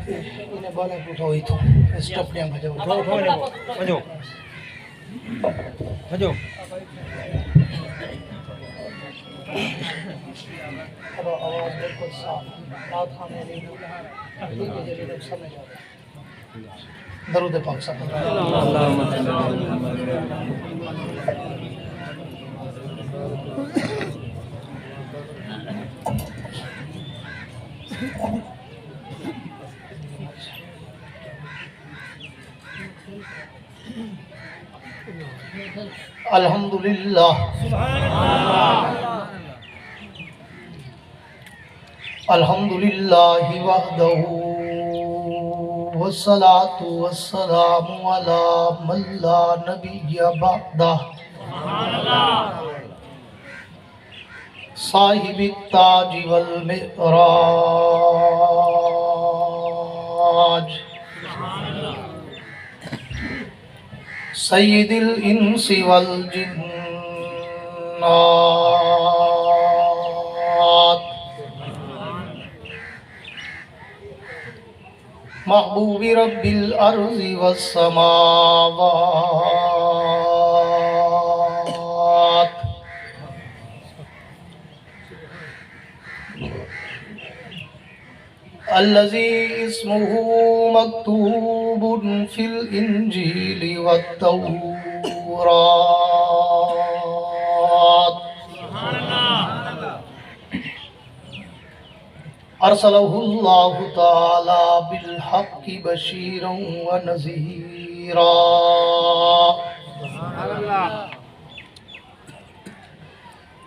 انہیں بالا پوٹھا ہوئی تھو اسٹپڑیاں بھجو بھجو بھجو اب آواز بالکل صاف رات خانے رہی ٹھیک ہے جی لوگ سمجھ آ رہے درود پاک صلی اللہ الحمدللہ الحمدللہ وحدہ والصلاة والسلام علی من لا نبی بعدہ صاحب التاج والمعراج سید الانس والجنات محبوب رب الارض والسماوات الذي اسمه مكتوب في الإنجيل والتوراة أرسله الله تعالى بالحق بشيرا ونذيرا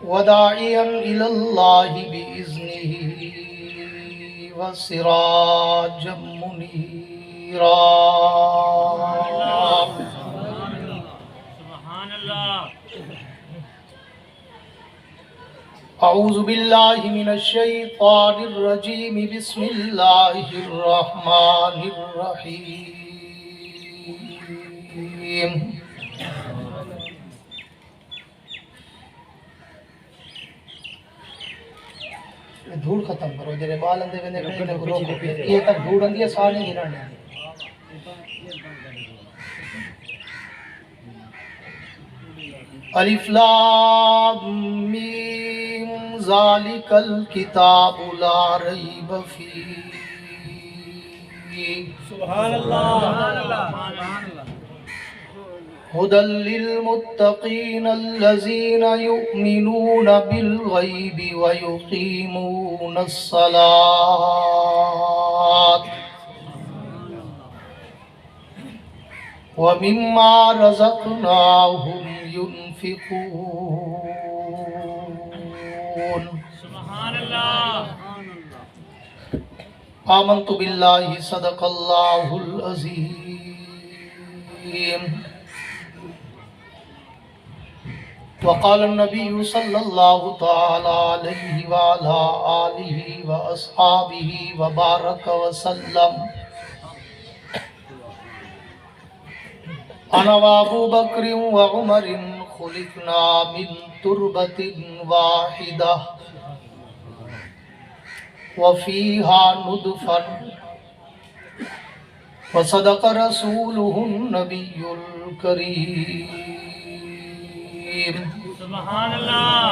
وداعيا إلى الله بإذنه وسراجا منيرا أعوذ بالله من الشيطان الرجيم بسم الله الرحمن الرحيم دھوڑ ختم کرو جرے بال اندے ویندے کھڑے کو روکو یہ تک دھوڑ اندی ہے سارے گرانے الف لام میم ذالک الکتاب لا ریب فیہ سبحان اللہ هدى للمتقين الذين يؤمنون بالغيب ويقيمون الصلاة ومما رزقناهم ينفقون سبحان الله آمنت بالله صدق الله العظيم وقال النبي صلى الله تعالى عليه وعلى آله وأصحابه وبارك وسلم أنا وأبو بكر وعمر خلقنا من تربة واحدة وفيها نطفة وصدق رسوله النبي الكريم سبحان الله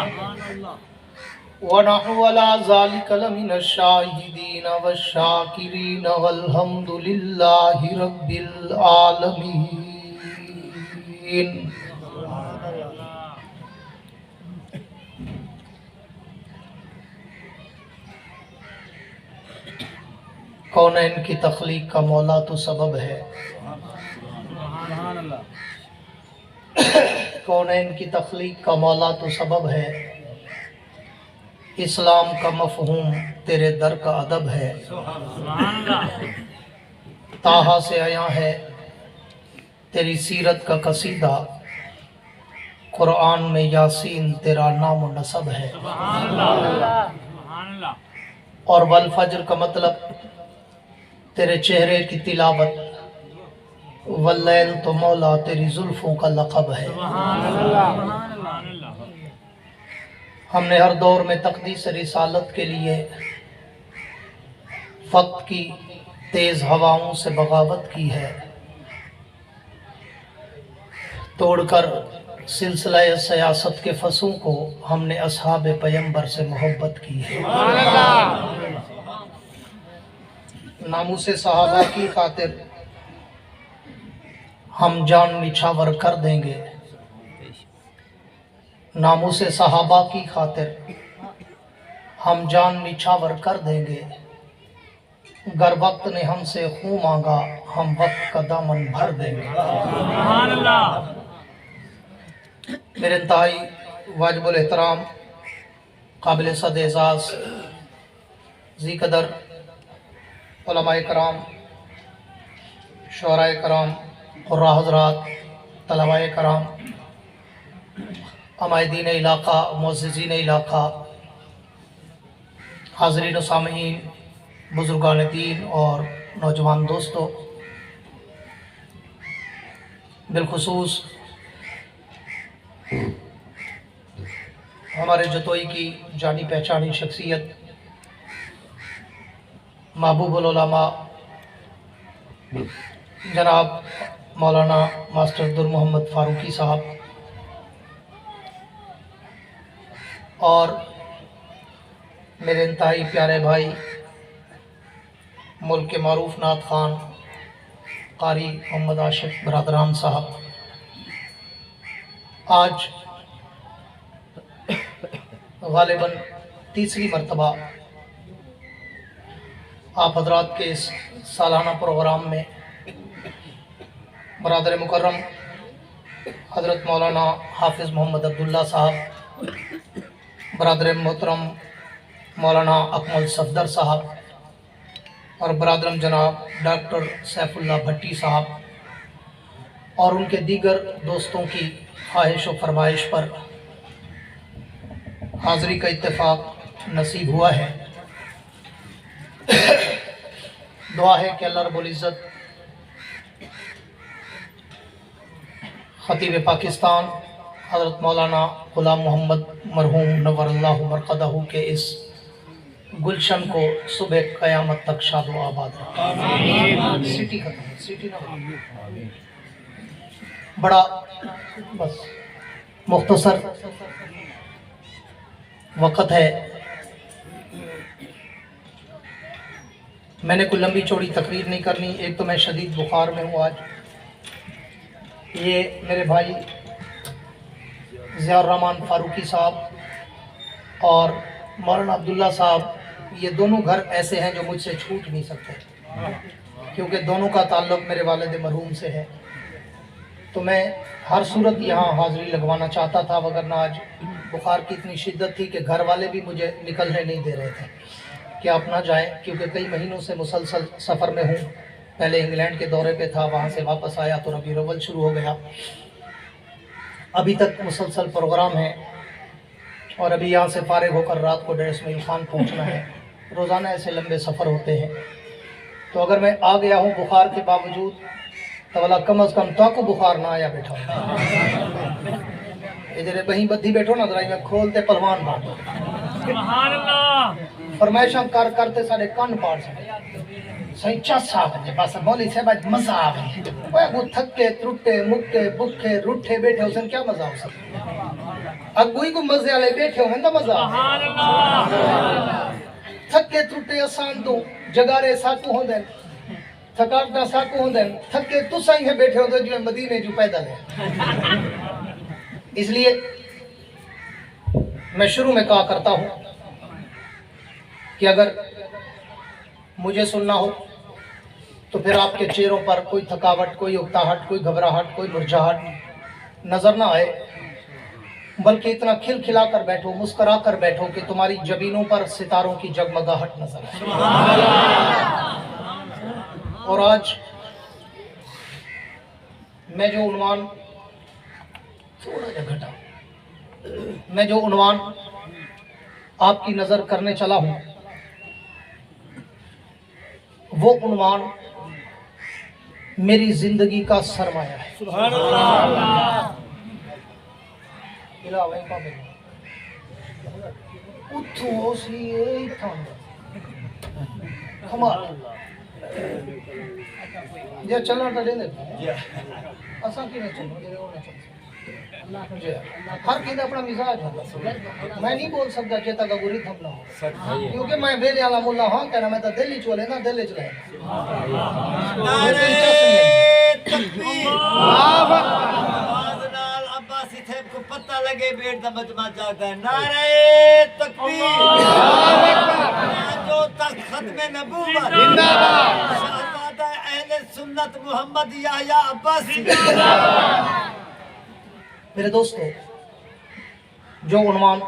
ونحن على ذلك لمن الشاهدين والشاكرين والحمد لله رب العالمين کونین کی تخلیق کا مولا تو سبب ہے کونین کی تخلیق کا مولا تو سبب ہے اسلام کا مفہوم تیرے در کا ادب ہے طٰہٰ سے آیا ہے تیری سیرت کا قصیدہ قرآن میں یاسین تیرا نام و نسب ہے اور والفجر کا مطلب تیرے چہرے کی تلاوت واللیل تو مولا تیری زلفوں کا لقب ہے ہم نے ہر دور میں تقدیس رسالت کے لیے وقت کی तेज हवाओं से बगावत की है, तोड़कर सिलसिला सियासत के फसों को हमने असहाब पैगंबर से मोहब्बत की है। नामूसे सहाबा की खातिर हम जान निछावर कर देंगे, नामूसे सहाबा की खातिर हम जान निछावर कर देंगे। गर वक्त ने हमसे खून मांगा, हम वक्त का दामन भर देंगे। मेरे इंतहाई वाजिबुल एहतराम काबिल सद एजाज़ ज़ी कदर उलमाए कराम, शुअराए कराम, क़ुर्रा हज़रात, तलबाए कराम, अमायदीन इलाक़ा, मुअज़्ज़िज़ीन इलाक़ा, हाज़रीन व सामईन, बुज़ुर्गान दीन और नौजवान दोस्तों, बिलखुसूस हमारे जतोई की जानी पहचानी शख्सियत महबूबुल उलमा जनाब मौलाना मास्टर दुर मोहम्मद फारूकी साहब और मेरे इंतहाई प्यारे भाई मुल्क के मारूफ नात खान कारी मोहम्मद आशिफ बरादरान साहब, आज गालिबन तीसरी मरतबा आप हजरात के इस सालाना प्रोग्राम में बरादर मुकर्रम हज़रत मौलाना हाफिज़ मोहम्मद अब्दुल्ला साहब, बरादर मोहतरम मौलाना अकमल सफदर साहब और बरादरम जनाब डॉक्टर सैफुल्लाह भट्टी साहब और उनके दीगर दोस्तों की ख्वाहिश व फरमाइश पर हाज़री का इत्तेफाक नसीब हुआ है। दुआ है कि अल्लाह रब्बुल इज़्ज़त खतीब पाकिस्तान हज़रत मौलाना ग़ुलाम मोहम्मद मरहूम नव्वरल्लाहु मरक़दहू के इस गुलशन को सुबह क़यामत तक शाद व आबाद रखे। सिटी खत्म है, सिटी ना बड़ा बस मुख्तसर वक़्त है। मैंने कोई लंबी चौड़ी तकरीर नहीं करनी, एक तो मैं शदीद बुखार में हूँ आज। ये मेरे भाई ज़ियाउर रहमान फारूकी साहब और मौलाना अब्दुल्ला साहब, ये दोनों घर ऐसे हैं जो मुझसे छूट नहीं सकते, क्योंकि दोनों का ताल्लुक़ मेरे वालिद मरहूम से है। तो मैं हर सूरत यहाँ हाज़िरी लगवाना चाहता था, वगरना आज बुखार की इतनी शिद्दत थी कि घर वाले भी मुझे निकलने नहीं दे रहे थे कि आप ना जाएं, क्योंकि कई महीनों से मुसलसल सफ़र में हूँ। पहले इंग्लैंड के दौरे पे था, वहाँ से वापस आया तो रबीउल अव्वल शुरू हो गया, अभी तक मुसलसल प्रोग्राम है और अभी यहाँ से फारिग होकर रात को डेर इस्माइल खान पहुँचना है। रोज़ाना ऐसे लंबे सफ़र होते हैं, तो अगर मैं आ गया हूँ बुखार के बावजूद तो वाला कम अज़ कम तो बुखार ना आया बैठा इधर बही बद्धी बैठो ना जरा मैं खोलते पलवान बांटो फरमाइशा कर करते साढ़े कान पाड़ सही चासा बजे बस मौली से आज मजा आवे वो थके त्रुटे मुक्के बुखे रूठे बैठे उसन क्या मजा हो सकता अगुई को मजे वाले बैठे हो ना मजा थके त्रुटे आसान तो जगारे साकू होंदे थकावटा साकू होंदे थके तुसा ही बैठे हो तो जो मदीने जो पैदल है। इसलिए मैं शुरू में कहा करता हूं कि अगर मुझे सुनना हो तो फिर आपके चेहरों पर कोई थकावट, कोई उकताहट, कोई घबराहट, कोई मुरझाहट नजर ना आए, बल्कि इतना खिलखिला कर बैठो, मुस्कुरा कर बैठो कि तुम्हारी जबीनों पर सितारों की जगमगाहट नजर आए। और आज मैं जो उन्वान थोड़ा सा घटा मैं जो उन्वान आपकी नजर करने चला हूं वो उन्वान मेरी जिंदगी का सरमाया है। सुभान अल्लाह। जे चलना तो दे असा की नहीं चलो जे और नहीं जी हर किसी अपना मिजाज है। मैं नहीं बोल सकता चेता का गुरी थम ना हो क्योंकि मैं वेले वाला मुल्ला हाँ कहना मैं तो दिल्ली चले ना दिल्ली चले को पता लगे बेट दा मजमा जागदा है नारे तकबीर जो तक खत्मे नबूवत जिंदाबाद शहजादा अहले सुन्नत मोहम्मद याह्या अब्बासी। मेरे दोस्तों, जो उन्वान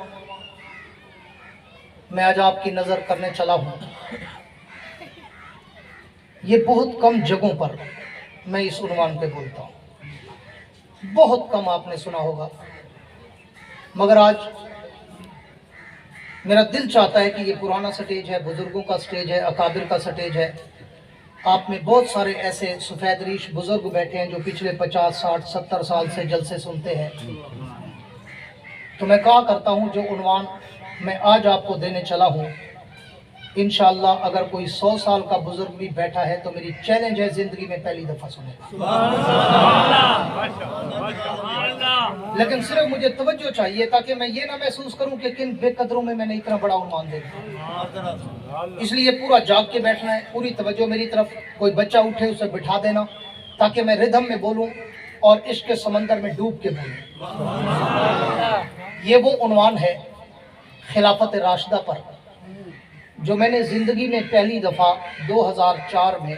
मैं आज आपकी नजर करने चला हूं, ये बहुत कम जगहों पर मैं इस उन्वान पे बोलता हूं, बहुत कम आपने सुना होगा, मगर आज मेरा दिल चाहता है कि ये पुराना स्टेज है, बुजुर्गों का स्टेज है, अकाबिर का स्टेज है। आप में बहुत सारे ऐसे सफ़ेद रीश बुजुर्ग बैठे हैं जो पिछले 50, 60, 70 साल से जलसे सुनते हैं। तो मैं कहा करता हूँ जो उन्वान मैं आज आपको देने चला हूँ, इंशाअल्लाह अगर कोई 100 साल का बुजुर्ग भी बैठा है तो मेरी चैलेंज है जिंदगी में पहली दफा सुनेगा। लेकिन सिर्फ मुझे तवज्जो चाहिए ताकि मैं ये ना महसूस करूं कि किन बेकदरों में मैंने इतना बड़ा उन्वान दे दिया। इसलिए पूरा जाग के बैठना है, पूरी तवज्जो मेरी तरफ। कोई बच्चा उठे उसे बिठा देना ताकि मैं रिदम में बोलूं और इश्क के समंदर में डूब के बोलूं। ये वो उन्वान है खिलाफत राशिदा पर जो मैंने ज़िंदगी में पहली दफ़ा 2004 में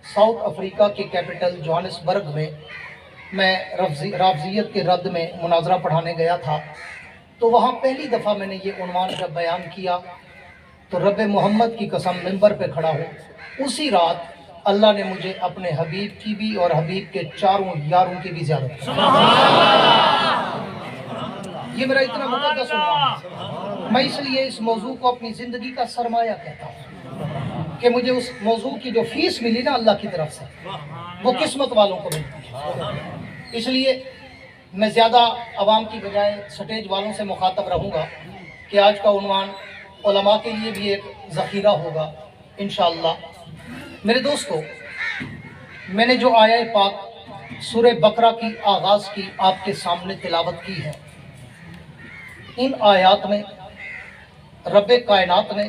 साउथ अफ्रीका के कैपिटल जोहानिसबर्ग में मैं राफजियत के रद्द में मुनाजरा पढ़ाने गया था। तो वहाँ पहली दफ़ा मैंने ये उन्वान जब बयान किया तो रब मोहम्मद की कसम मिंबर पे खड़ा हूँ, उसी रात अल्लाह ने मुझे अपने हबीब की भी और हबीब के चारों यारों की भी ज़ियारत की। ये मेरा इतना मुकद्दस उन्वान है। मैं इसलिए इस मौजू को अपनी ज़िंदगी का सरमाया कहता हूँ कि मुझे उस मौजू की जो फीस मिली ना अल्लाह की तरफ से, वो किस्मत वालों को मिलती है। इसलिए मैं ज़्यादा आवाम की बजाय स्टेज वालों से मुखातब रहूँगा कि आज का उन्वान उलमा के लिए भी एक ज़ख़ीरा होगा इंशाअल्लाह। मेरे दोस्तों, मैंने जो आया पाक सूरह बकरा की आगाज़ की आपके सामने तिलावत की है, इन आयात में रब्बे कायनात ने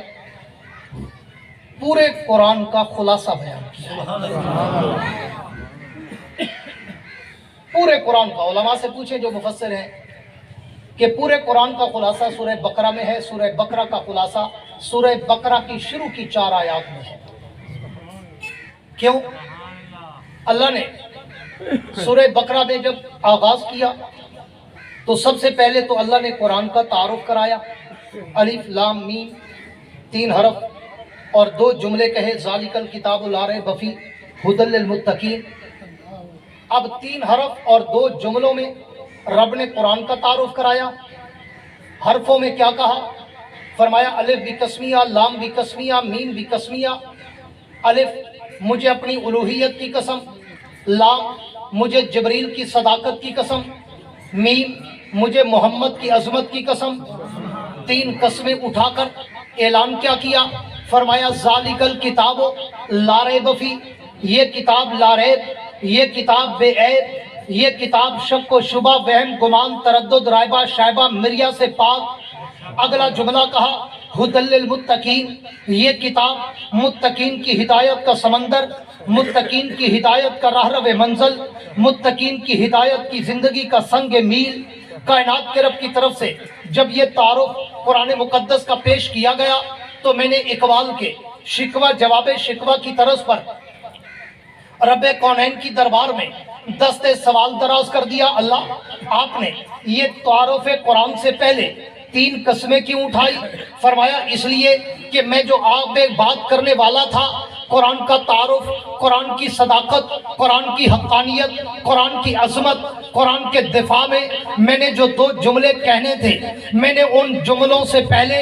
पूरे कुरान का खुलासा बयान किया। पूरे कुरान का, उलमा से पूछे जो मुफस्सिर हैं कि पूरे कुरान का खुलासा सूरह बकरा में है। सूरह बकरा का खुलासा सूरह बकरा की शुरू की 4 आयात में है। क्यों? अल्लाह ने सूरह बकरा में जब आगाज किया तो सबसे पहले तो अल्लाह ने कुरान का तारुफ कराया। अलिफ लाम मीम 3 हरफ और 2 जुमले कहे, ज़ालिकल किताबु ला रैब फीह हुदल लिल मुत्तकीन। अब 3 हरफ और 2 जुमलों में रब ने कुरान का तारुफ कराया। हरफों में क्या कहा? फरमाया अलिफ भी कस्मिया, लाम भी कस्मिया, मीम भी कस्मिया। अलिफ मुझे अपनी उलूहियत की कसम, लाम मुझे जिब्रील की सदाकत की कसम, मीम मुझे मोहम्मद की अजमत की कसम। 3 कस्में उठाकर ऐलान क्या किया? फरमाया ज़ालिकल किताबो ला रैब फीह, ये किताब ला रैब, ये किताब बेऐब, ये किताब शक व शुबा, वहम, गुमान, तरद्दुद, रायबा, शायबा, मिर्या से पाक। अगला जुमला कहा हुदल लिल मुत्तकीन, ये किताब मुत्तकीन की हिदायत का समंदर, मुत्तकीन की हिदायत का राहरव मंजिल, मुत्तकीन की हिदायत की जिंदगी का संग मील। कायनात के रब की तरफ से जब ये तारुफ कुरान मुकद्दस का पेश किया गया तो मैंने इकबाल के शिकवा जवाबे शिकवा की तरस पर रब्बे कौनैन की दरबार में दस्ते सवाल दराज कर दिया। अल्लाह, आपने ये तारुफ कुरान से पहले 3 कस्में क्यों उठाई? फरमाया इसलिए कि मैं जो आप बात करने वाला था, कुरान का तारुफ, कुरान की सदाकत, कुरान की हक्कानियत, कुरान की अजमत, कुरान के दिफा में मैंने जो 2 जुमले कहने थे, मैंने उन जुमलों से पहले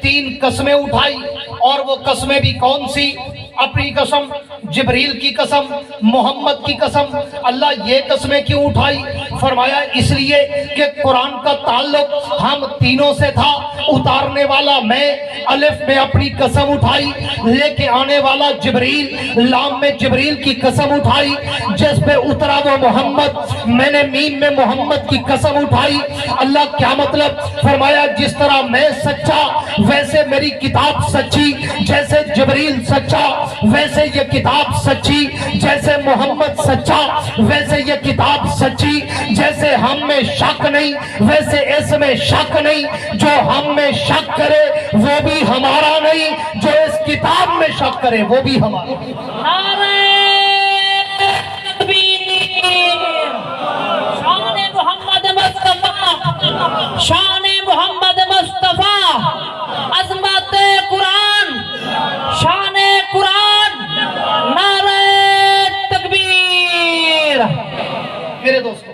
3 कस्में उठाई। और वो कस्में भी कौन सी? अपनी कसम, जिब्रील की कसम, मोहम्मद की कसम। अल्लाह ये कस्में क्यों उठाई? فرمایا اس لیے کہ قرآن کا تعلق ہم تینوں سے تھا، اتارنے والا میں، الف میں اپنی قسم اٹھائی، لے کے آنے والا جبریل، لام میں جبریل کی قسم اٹھائی، جس پہ اترا وہ محمد، میں نے میم میں محمد کی قسم اٹھائی۔ اللہ کیا مطلب؟ فرمایا جس طرح میں سچا ویسے میری کتاب سچی، جیسے جبریل سچا ویسے یہ کتاب سچی، جیسے محمد سچا ویسے یہ کتاب سچی، جیسے ہم میں شک نہیں ویسے اس میں شک نہیں، جو ہم میں شک کرے وہ بھی ہمارا نہیں، جو اس کتاب میں شک کرے وہ بھی ہمارا۔ نعرہ تکبیر، شان محمد مصطفیٰ، شان محمد مصطفیٰ، عظمت قرآن، شان قرآن، نعرہ تکبیر۔ میرے دوستو،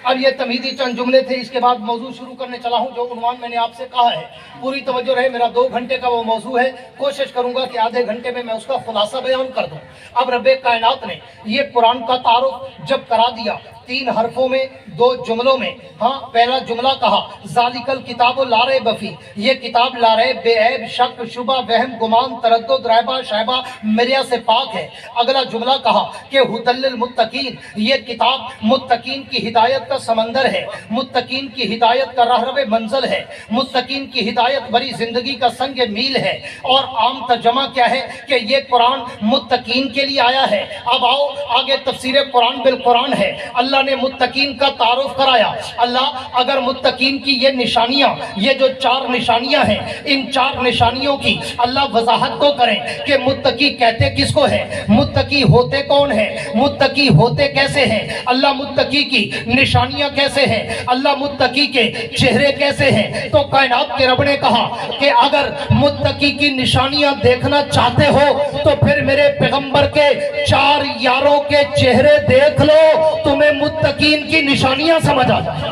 اب یہ تمہیدی چند جملے تھے، اس کے بعد موضوع شروع کرنے چلا ہوں جو عنوان میں نے آپ سے کہا ہے۔ پوری توجہ رہے، میرا 2 گھنٹے کا وہ موضوع ہے، کوشش کروں گا کہ آدھے گھنٹے میں اس کا خلاصہ بیان کر دوں۔ اب رب کائنات نے یہ قرآن کا تعارف جب کرا دیا 3 حرفوں میں 2 جملوں میں، ہاں پہلا جملہ کہا ذالک الکتاب لا ریب فیہ، یہ کتاب لا ریب، بے عیب، شک، شبہ، وہم، گمان، تردد، ریبہ، شائبہ، مریا سے پاک ہے۔ اگلا جملہ کہا کہ ھدی للمتقین، یہ کتاب متقین کی ہدایت کا سمندر ہے، متقین کی ہدایت کا راہرو منزل ہے، متقین کی ہدایت بری زندگی کا سنگ میل ہے۔ اور عام ترجمہ کیا ہے کہ یہ قرآن متقین کے لیے آیا ہے۔ اب آؤ آگے تفسیر قرآن بالقرآن ہے۔ اللہ نے متقین کا تعارف کرایا۔ اللہ اگر متقین کی یہ نشانیاں، یہ جو 4 نشانیاں ہیں، ان 4 نشانیوں کی اللہ وضاحت تو کریں کہ متقی کہتے کس کو ہے، متقی ہوتے کون ہیں، متقی ہوتے کیسے ہیں، اللہ متقی کی نشانیاں کیسے ہیں، اللہ متقی کے چہرے کیسے ہیں۔ تو کائنات کے رب نے کہا کہ اگر متقی کی نشانیاں دیکھنا چاہتے ہو تو پھر میرے پیغمبر کے 4 یاروں کے چہرے دیکھ لو، تمہیں متقین کی نشانیاں سمجھ آ جائیں۔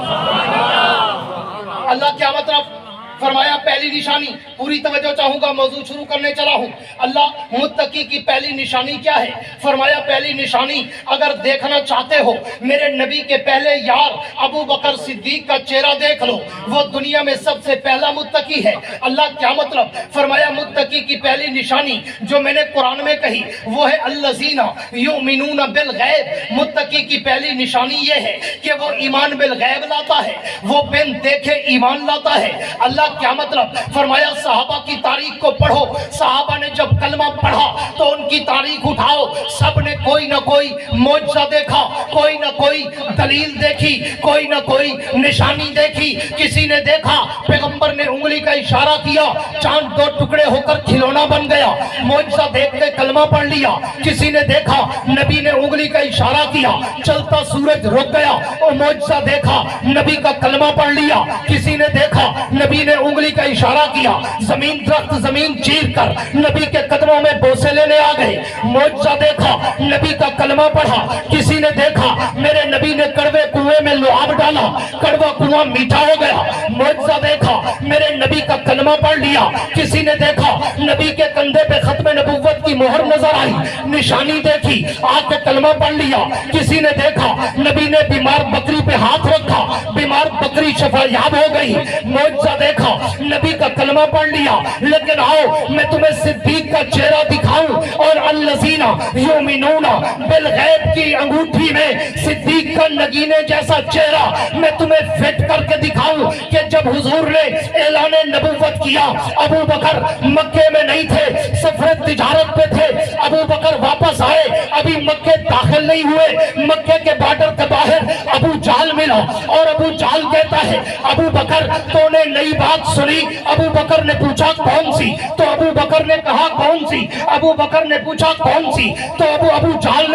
اللہ کیا مطلب؟ فرمایا پہلی نشانی، پوری توجہ چاہوں گا، موضوع شروع کرنے چلا ہوں۔ اللہ متقی کی پہلی نشانی کیا ہے؟ فرمایا پہلی نشانی اگر دیکھنا چاہتے ہو میرے نبی کے پہلے یار ابو بکر صدیق کا چہرہ دیکھ لو، وہ دنیا میں سب سے پہلا متقی ہے۔ اللہ کیا مطلب؟ فرمایا متقی کی پہلی نشانی جو میں نے قرآن میں کہی وہ ہے الذین یؤمنون بالغیب۔ متقی کی پہلی نشانی یہ ہے کہ وہ ایمان بالغیب لاتا ہے، وہ بن دیکھے ایمان لاتا ہے۔ اللہ کیا مطلب؟ فرمایا صحابہ کی تاریخ کو پڑھو، صحابہ نے جب کلمہ پڑھا تو ان کی تاریخ اٹھاؤ، سب نے کوئی نہ کوئی معجزہ دیکھا، کوئی نہ کوئی دلیل دیکھی، کوئی نہ کوئی نشانی دیکھی۔ کسی نے دیکھا پیغمبر نے انگلی کا اشارہ کیا، چاند 2 ٹکڑے ہو کر کھلونا بن گیا، معجزہ دیکھ کے کلمہ پڑھ لیا۔ کسی نے دیکھا نبی نے انگلی کا اشارہ کیا، چلتا سورج رک گیا، اور معجزہ دیکھا، نبی کا کلمہ پڑھ لیا۔ کسی نے دیکھا نبی نے انگلی کا اشارہ کیا، زمین درخت زمین چیر کر نبی کے قدموں میں بوسے لینے آ گئے، معجزہ دیکھا، نبی کا کلمہ پڑھا۔ کسی نے دیکھا میرے نبی نے کڑوے کنویں میں لعاب ڈالا، کڑوا کنواں میٹھا ہو گیا، معجزہ دیکھا، میرے نبی کا کلمہ پڑھ لیا۔ کسی نے دیکھا نبی کے کندھے پہ ختم نبوت کی مہر نظر آئی، نشانی دیکھی، آ کے کلمہ پڑھ لیا۔ کسی نے دیکھا نبی نے بیمار بکری پہ ہاتھ رکھا، بیمار بکری شفا یاب ہو گئی، معجزہ دیکھا، نبی کا کلمہ پڑھ لیا۔ لیکن آؤ میں تمہیں صدیق کا چہرہ دکھاؤں، اور الذین یؤمنون بالغیب کی انگوٹھی میں صدیق کا نگینے جیسا چہرہ میں تمہیں فٹ کر کے دکھاؤں کہ جب حضور نے اعلان نبوت کیا، ابو بکر مکے میں نہیں تھے، سفر تجارت پہ تھے، ابو بکر واپس آئے، ابھی مکے داخل نہیں ہوئے، مکے کے بارڈر کے باہر ابو جہل ملا، اور ابو جہل کہتا ہے ابو بکر تو نے نئی بات سنی؟ ابو بکر نے پوچھا کون سی؟ تو ابو بکر نے کہا کون سی؟ ابو بکر نے پوچھا کون سی؟ تو ابو جہل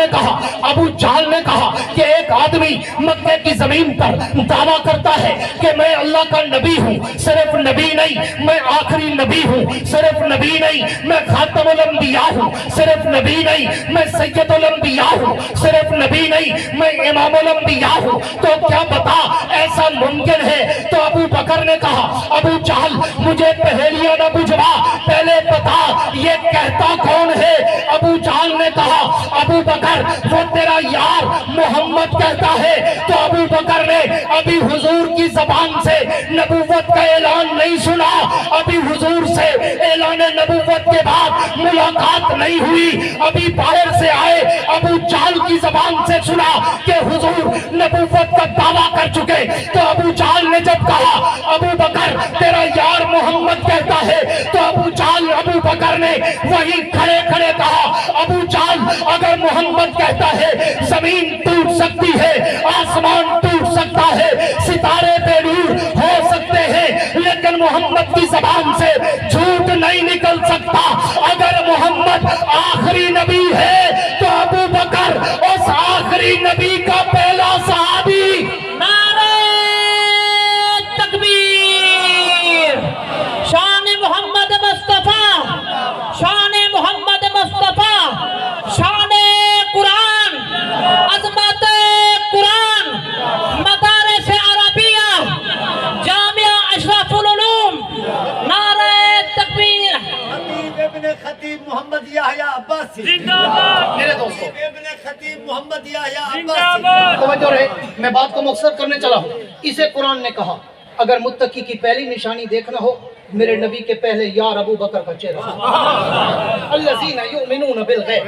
نے کہا کہ ایک آدمی مکے کی زمین پر دعویٰ کرتا ہے کہ میں اللہ کا نبی ہوں، صرف نبی نہیں میں آخری نبی ہوں، صرف نبی نہیں میں خاتم الانبیاء अंबिया हूँ, सिर्फ नबी नहीं मैं सैयदुल अंबिया हूँ, सिर्फ नबी नहीं मैं इमामुल अंबिया हूँ। तो क्या बता ऐसा मुमकिन है? तो अबू बकर ने कहा, अबू जहल मुझे पहेलियां न बुझवा, पहले बता ये कहता कौन है? अबू जहल ने कहा, अबू बकर वो तेरा यार मोहम्मद कहता है। तो अबू बकर ने अभी हुजूर की जबान से नबूवत का ऐलान नहीं सुना, अभी हुजूर से ऐलान नबूवत के बाद मुलाकात नहीं हुई, अभी बाहर से आए अबू जहल की जबान से सुना कि हुजूर नबूवत का दावा कर चुके। तो अबू जहल ने जब कहा अबू बकर तेरा यार मोहम्मद कहता है, तो अबू बकर ने वही खड़े खड़े कहा, अबू जहल अगर मोहम्मद कहता है जमीन टूट सकती है, आसमान टूट सकता है, सितारे बेनूर हो सकते हैं, लेकिन मोहम्मद की जबान से झूठ नहीं निकल सकता। अगर मोहम्मद आखिरी नबी है तो अबू बकर उस आखिरी नबी का पहला सहाबी। नारे तकबीर, शान मोहम्मद मुस्तफा, शान मोहम्मद मुस्तफा, शान कुरान, अजमत कुरान, मदारिस अरबिया, जामिया अशरफुल उलूम। नारे तकबीर। हबीब इब्न खतीब मोहम्मद याहया अब्बासी जिंदाबाद। मेरे दोस्तों हबीब इब्न खतीब मोहम्मद याहया अब्बासी। तवज्जो रहे, मैं बात को मुख्तसर करने चला हूँ। इसे कुरान ने कहा अगर मुत्तकी की पहली निशानी देखना हो मेरे नबी के पहले यार अबू बकर का चेहरा। अल्लज़ीना युमिनून बिल गैब,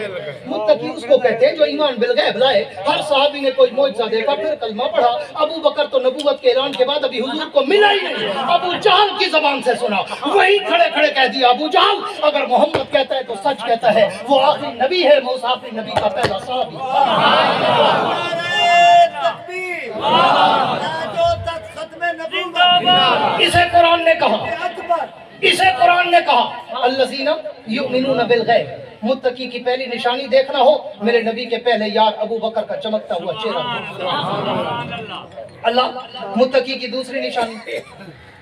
मुत्तकी उसको कहते हैं जो ईमान बिल गैब लाए। हर सहाबी ने कोई मौजज़ा देखा फिर कलमा पढ़ा। अबू बकर तो नबूवत के ऐलान के बाद अभी हुजूर को मिला ही नहीं, अबू जहल की जबान से सुना, वही खड़े खड़े कह दिया अबू जहल अगर मोहम्मद कहता है तो सच कहता है, वो आखिरी नबी है, वो आखिरी नबी का पहला सहाबी। नारे तकबीर। जो तक खत्म नबूवत। इसे कुरान ने कहा, अकबर। इसे कुरान ने कहा अल्लज़ीना युमिनून बिल गैब, मुत्तकी की पहली निशानी देखना हो मेरे नबी के पहले यार अबू बकर का चमकता हुआ चेहरा। अल्लाह मुत्तकी की दूसरी निशानी,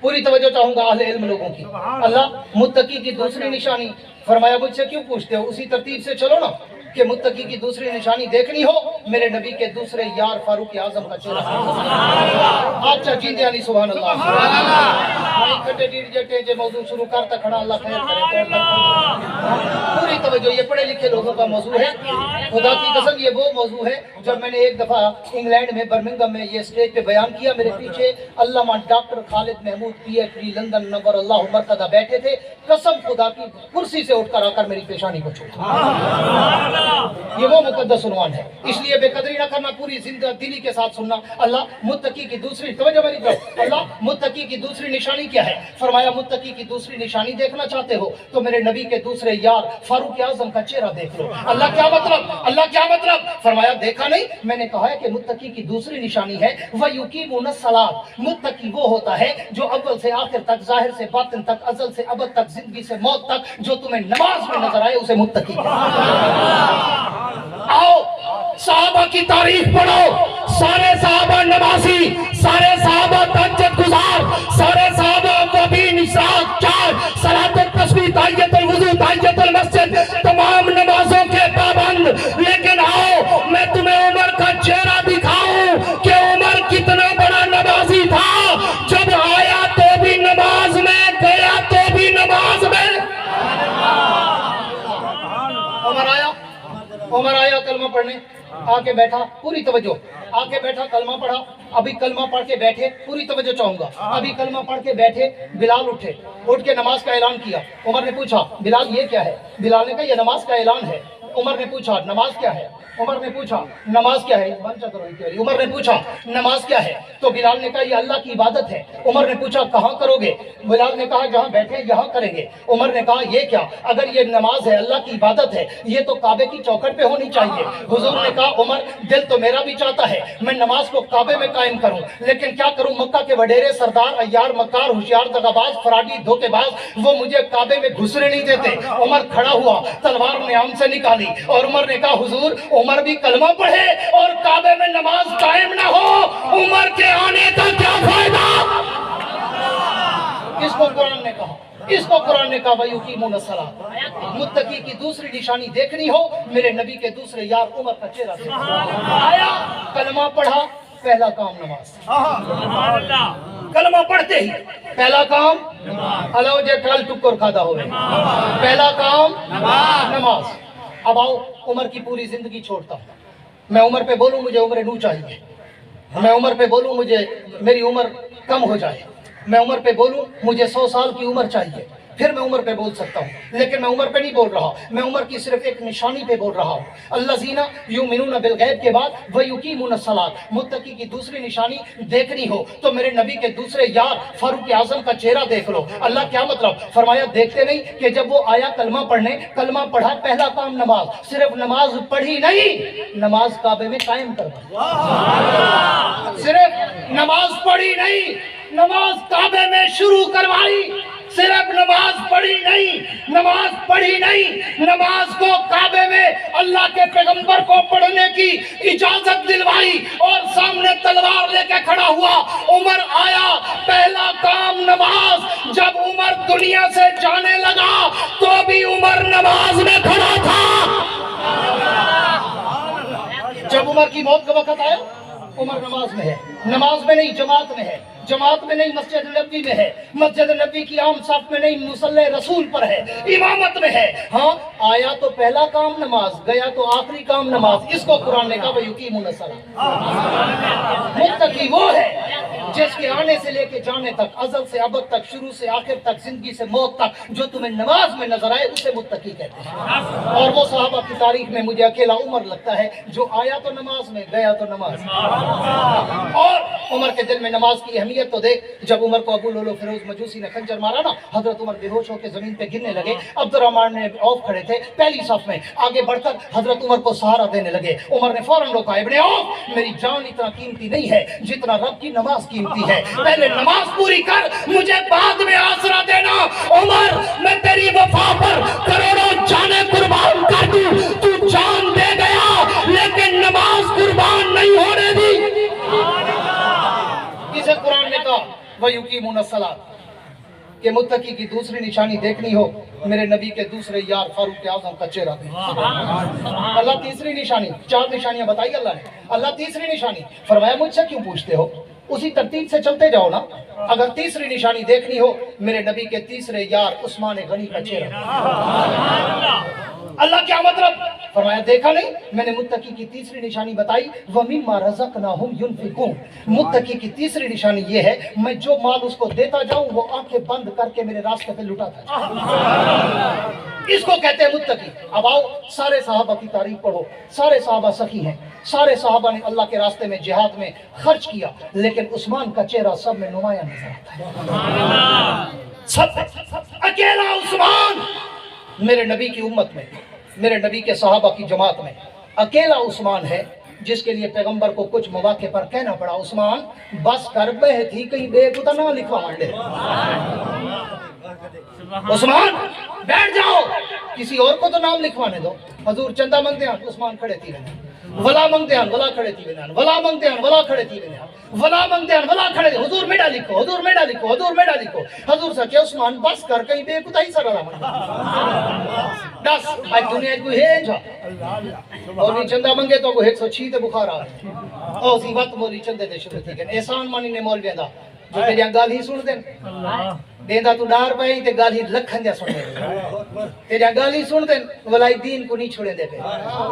पूरी तवज्जो चाहूंगा अहले इल्म लोगों की। अल्लाह मुत्तकी की दूसरी निशानी फरमाया, मुझसे क्यों पूछते हो, उसी तरतीब से चलो ना कि मुत्तकी की दूसरी निशानी देखनी हो मेरे नबी के दूसरे यार फारूक आजम का चेहरा। अच्छा जींदे अली सुभान अल्लाह। भाई खट्टे डीड जटे जे मौजू शुरू करता खड़ा, अल्लाह खैर करे। पूरी तवज्जो, ये पढ़े लिखे लोगों का मौजू है, खुदा की कसम ये वो मौजू है जब मैंने एक दफा इंग्लैंड में बर्मिंघम में ये स्टेज पे बयान किया, मेरे पीछे Allama doctor Khalid Mahmood PhD London नवर अल्लाह मरकदा बैठे थे। कसम खुदा की कुर्सी से उठकर आकर मेरी पेशानी को छूटा। ये वो मुकद्दस उन्वान है, इसलिए बेकदरी ना करना, पूरी जिंदा दिली के साथ सुनना। अल्लाह मुत्तकी की दूसरी तवज्जो मेरी तरफ, अल्लाह मुत्तकी की दूसरी निशानी क्या है? फरमाया मुत्तकी की दूसरी निशानी देखना चाहते हो तो मेरे नबी के दूसरे यार फारूक आजम का चेहरा देख लो। अल्लाह क्या मतलब, अल्लाह क्या मतलब? फरमाया देखा नहीं, मैंने कहा है कि मुत्तकी की दूसरी निशानी है वह युकीमुन सलात। मुत्तकी वो होता है जो अव्वल से आखिर तक, जाहिर से बातिन तक, अज़ल से अबद तक, जिंदगी से मौत तक जो तुम्हें नमाज में नजर आए उसे मुत्तकी कहते। आओ साहबा की तारीफ पढ़ो, सारे साहबा नमाजी, सारे साहबा तहज्जुद गुजार, सारे साहबा वबीन इशराक चार, सलात तस्बीह, ताहियतुल वुजू, ताहियतुल मस्जिद, तमाम नमाजों के पाबंद। लेकिन आओ मैं तुम्हें उमर का चेहरा दिखाऊं कि उमर कितना बड़ा नमाजी था, जब आया तो भी नमाज में, गया तो भी नमाज में। उमर आया कलमा पढ़ने, आके बैठा, पूरी तवज्जो, आके बैठा कलमा पढ़ा। अभी कलमा पढ़ के बैठे, पूरी तवज्जो चाहूंगा, अभी कलमा पढ़ के बैठे, बिलाल उठे, उठ के नमाज का ऐलान किया। उमर ने पूछा बिलाल ये क्या है? बिलाल ने कहा ये नमाज का ऐलान है। उमर ने पूछा नमाज क्या है? उमर ने पूछा नमाज क्या है? उमर ने पूछा नमाज क्या है? तो बिलाल ने कहा ये अल्लाह की इबादत है। उमर ने पूछा कहाँ करोगे? बिलाल ने कहा जहाँ बैठे यहाँ करेंगे। उमर ने कहा ये क्या, अगर ये नमाज है, अल्लाह की इबादत है, ये तो काबे की चौखट पे होनी चाहिए। हुजूर ने कहा उमर दिल तो मेरा भी चाहता है मैं नमाज को काबे में कायम करूं, लेकिन क्या करूं, मक्का के वडेरे सरदार अय्यार मक्कार होशियार दगाबाज फराडी धोखेबाज वो मुझे काबे में घुसने नहीं देते। उमर खड़ा हुआ, तलवार न्याम से निकाली और उमर ने कहा हुजूर उमर भी कलमा पढ़े और काबे में नमाज कायम ना हो, उमर के आने का क्या फायदा? इसको कुरान ने कहा। اس کو قرآن نے کہا وَيُقِيمُونَ الصَّلَاةَ. متقی کی دوسری نشانی دیکھنی ہو میرے نبی کے دوسرے یار عمر کا چہرہ دیکھو. آیا کلمہ پڑھا پہلا کام نماز. کلمہ پڑھتے ہی پہلا کام اللہ جے کل ٹکر کھادا ہوئے پہلا کام نماز. اب آؤ عمر کی پوری زندگی چھوڑتا ہوں. میں عمر پہ بولوں مجھے عمر نو چاہیے. میں عمر پہ بولوں مجھے میری عمر کم ہو جائے. میں عمر پہ بولوں مجھے 100 سال کی عمر چاہیے. پھر میں عمر پہ بول سکتا ہوں. لیکن میں عمر پہ نہیں بول رہا. میں عمر کی صرف ایک نشانی پہ بول رہا ہوں. الذین یؤمنون بالغیب کے بعد ویقیمون الصلاۃ. متقی کی دوسری نشانی دیکھنی ہو تو میرے نبی کے دوسرے یار فاروق اعظم کا چہرہ دیکھ لو. اللہ کیا مطلب فرمایا دیکھتے نہیں کہ جب وہ آیا کلمہ پڑھنے کلمہ پڑھا پہلا کام نماز. صرف نماز پڑھی نہیں نماز کعبے میں قائم کروائی. صرف نماز پڑھی نہیں نماز کعبے میں شروع کروائی. صرف نماز پڑھی نہیں نماز پڑھی نہیں نماز کو کعبے میں اللہ کے پیغمبر کو پڑھنے کی اجازت دلوائی اور سامنے تلوار لے کے کھڑا ہوا. عمر آیا پہلا کام نماز. جب عمر دنیا سے جانے لگا تو بھی عمر نماز میں کھڑا تھا. جب عمر کی موت کا وقت آیا عمر نماز میں ہے. نماز میں نہیں جماعت میں ہے. جماعت میں نہیں مسجد نبی میں ہے. مسجد نبی کی عام صف میں نہیں مصلی رسول پر ہے. امامت میں ہے. ہاں آیا تو پہلا کام نماز گیا تو آخری کام نماز. اس کو قرآن نے کہا وَيُقِيمُونَ الصَّلَاةَ. متقی وہ ہے جس کے آنے سے لے کے جانے تک ازل سے ابد تک شروع سے آخر تک زندگی سے موت تک جو تمہیں نماز میں نظر آئے اسے متقی کہتے ہیں. اور وہ صحابہ کی تاریخ میں مجھے اکیلا عمر لگتا ہے جو آیا تو نماز میں گیا تو نماز. اور عمر کے دل میں نماز کی اہمیت تو دیکھ. جب عمر کو ابو لولو فیروز مجوسی نے خنجر مارا نا حضرت عمر بے ہوش ہو کے زمین پہ گرنے لگے. عبد الرحمن نے عوف کھڑے تھے پہلی صف میں. آگے بڑھ کر حضرت عمر کو سہارا دینے لگے. عمر نے فوراً روکا ابن عوف میری جان اتنا قیمتی نہیں ہے جتنا رب کی نماز قیمتی ہے. پہلے نماز پوری کر مجھے بعد میں آسرا دینا. عمر میں تیری وفا پر کروڑوں جانیں قربان کر دوں. تو جان دے گیا لیکن نماز قربان نہیں ہونے دی. اسے قرآن نے کہا وَيُقِيمُونَ الصَّلَاةَ کہ متقی کی دوسری نشانی دیکھنی ہو میرے نبی کے دوسرے یار فاروق اعظم کا چہرہ دیکھو. اللہ تیسری نشانی 4 نشانیاں بتائی اللہ نے. اللہ تیسری نشانی فرمایا مجھ سے کیوں پوچھتے ہو اسی ترتیب سے چلتے جاؤ نا. اگر تیسری نشانی دیکھنی ہو میرے نبی کے تیسرے یار عثمان غنی کا چہرہ. اللہ کیا مطلب فرمایا دیکھا نہیں میں نے متقی کی تیسری نشانی بتائی وَمِمَّا رَزَقْنَاهُمْ يُنْفِقُونَ. متقی کی تیسری نشانی یہ ہے میں جو مال اس کو دیتا جاؤں وہ آنکھیں بند کر کے میرے راستے پہ لٹاتا جاؤں. اس کو کہتے ہیں متقی. اب آؤ سارے صحابہ کی تعریف پڑھو. سارے صحابہ سخی ہیں. سارے صحابہ نے اللہ کے راستے میں جہاد میں خرچ کیا لیکن عثمان کا چہرہ سب میں نمایاں نظر آتا ہے. سب اکیلا عثمان میرے نبی کی امت میں میرے نبی کے صحابہ کی جماعت میں اکیلا عثمان ہے جس کے لیے پیغمبر کو کچھ مواقع پر کہنا پڑا عثمان بس کر بے تھی کہیں بے کتا نہ لکھوا منڈے. عثمان بیٹھ جاؤ کسی اور کو تو نام لکھوانے دو. حضور چندہ منگتے ہیں عثمان کھڑے تھی رہنے. ولا منگتے ہیں ولا کھڑے تھی رہنے. ولا منگتے ہیں ولا کھڑے تھی رہنے. ولا منگتے ہیں ولا کھڑے تھی. حضور میڈا لکھو حضور میڈا لکھو حضور میڈا لکھو. حضور سے کہ عثمان بس کر کہیں بے کتا ہی سر رہا منڈے. دس آج دنیا کو ہے جا اور نہیں چندہ منگے تو وہ 106 تے بخار آ رہے اور اسی وقت مولی چندے دے شروع تھی کہ احسان مانی نے مولویاں دا جو تیری گال ہی سن دین دیندہ تو ڈار پہی تے گال ہی لکھن دیا سن دین تیری گال ہی سن دین ولائی دین کو نہیں چھوڑے دے پہ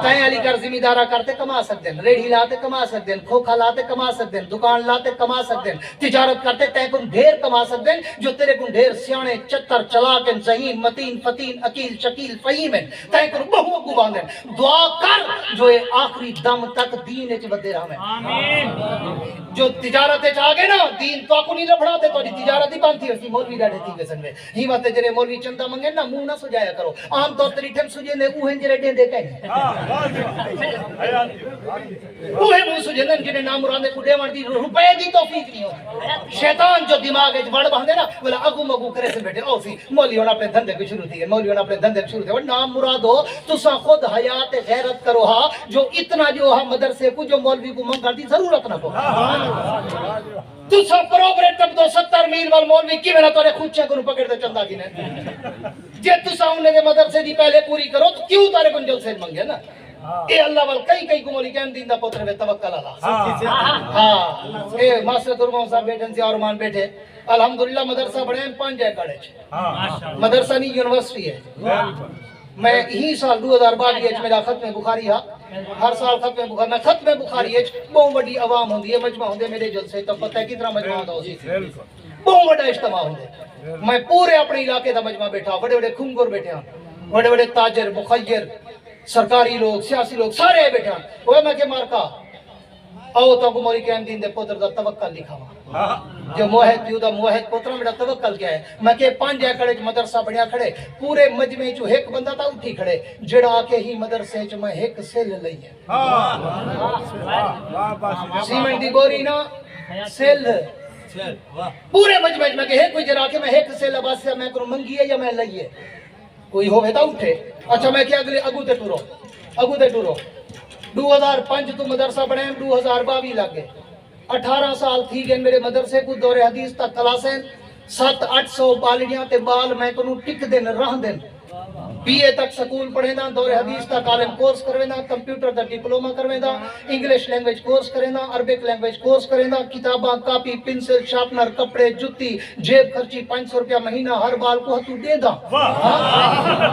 کہیں علی کر زمیدارہ کرتے کما سکتے ہیں ریڑھی لاتے کما سکتے ہیں کھوکھا لاتے کما سکتے ہیں دکان لاتے کما سکتے ہیں تجارت کرتے تے کن ڈھیر کما سکتے ہیں جو تیرے کن ڈھیر سیانے چتر چلاکن ذہین متین فتین اکیل شکیل فہیم ہیں تے کن بہو کو باندھیں دعا کر جو آخری دم تک دین اچ ودے رہا میں جو تجارت اچ آگے نا دین تو کو نہیں لبڑا دے تو تجارت ہی باندھی اسی مولوی ڈاڑے تھی وسن میں ہی بات جڑے مولوی چندہ منگے نا منہ نہ سجایا کرو عام طور تے ٹھم سجے نے اوہیں جڑے ڈے دے کہیں اوہیں منہ سجے نے جڑے نام مرادے کو ڈے دی روپے دی توفیق نہیں ہو شیطان جو دماغ وچ وڑ باندے نا بولا اگو مگو کرے سے بیٹھے او سی مولوی ہونا اپنے دھندے کو شروع تھی مولوی ہونا اپنے دھندے شروع تھے نام مراد ہو تسا خود حیات غیرت کرو ہا جو اتنا جو ہا مدرسے کو جو مولوی کو منگا دی ضرورت نہ کو तुसा प्रोग्रेटिव तो 70 मील वाल मौलवी की मेरा तोरे खुद चेक पकड़ दे चंदा की ने जे तुसा उन्हें दे मदरसे दी पहले पूरी करो तो क्यों तारे को जलसे मंगे ना ए अल्लाह वाल कई गुमोली कहन दिन दा पुत्र वे तवक्कल अल्लाह हां ए मास्टर दुर्गों साहब बैठन से और मान बैठे अल्हम्दुलिल्लाह मदरसा बने 5 एकड़ है मदरसा नहीं यूनिवर्सिटी है मैं यही साल 2022 मेरा खत्म बुखारी हा हर साल खत्म बुखारी मैं खत्म बुखारी है बहुत बड़ी आवाम होंदी है मजमा होंदे मेरे जलसे तो पता है कितना मजमा होंदा उसी बहुत बड़ा इज्तिमा होंदे मैं पूरे अपने इलाके दा मजमा बैठा बड़े बड़े खुंगुर बैठे हैं बड़े बड़े ताजर मुखय्यर सरकारी लोग सियासी लोग सारे बैठे हैं ओए मैं के मारका आओ तो गुमोरी के दिन दे पुत्र दा तवक्कल लिखावा जो मोहित युदा मोहित पुत्र मेरा तवक्कल क्या है मैं के 5 एकड़ च मदरसा बनया खड़े पूरे मजमे च एक बंदा ता उठी खड़े जेड़ा आके ही मदरसे च मैं एक सेल लई है सीमेंट दी बोरी ना सेल पूरे मजमे च मैं के एक कोई जरा के मैं एक सेल अबासिया मैं करो मंगी है या मैं लई है कोई होवे ता उठे अच्छा मैं के अगले अगू ते टुरो 2005 तो मदरसा बने 2022 लग गए 18 साल थी गए मेरे मदरसे को दौरे हदीस तक क्लासें 700-800 बालियां ते बाल मैं को टिक दिन रह दिन बीए तक स्कूल पढ़ेदा दौरे हदीस तक आलम कोर्स करवेदा कंप्यूटर दा डिप्लोमा करवेदा इंग्लिश लैंग्वेज कोर्स करेदा अरबिक लैंग्वेज कोर्स करेदा किताबां कापी पेंसिल शार्पनर कपड़े जुत्ती जेब खर्ची 500 रुपया महीना हर बाल को हतू देदा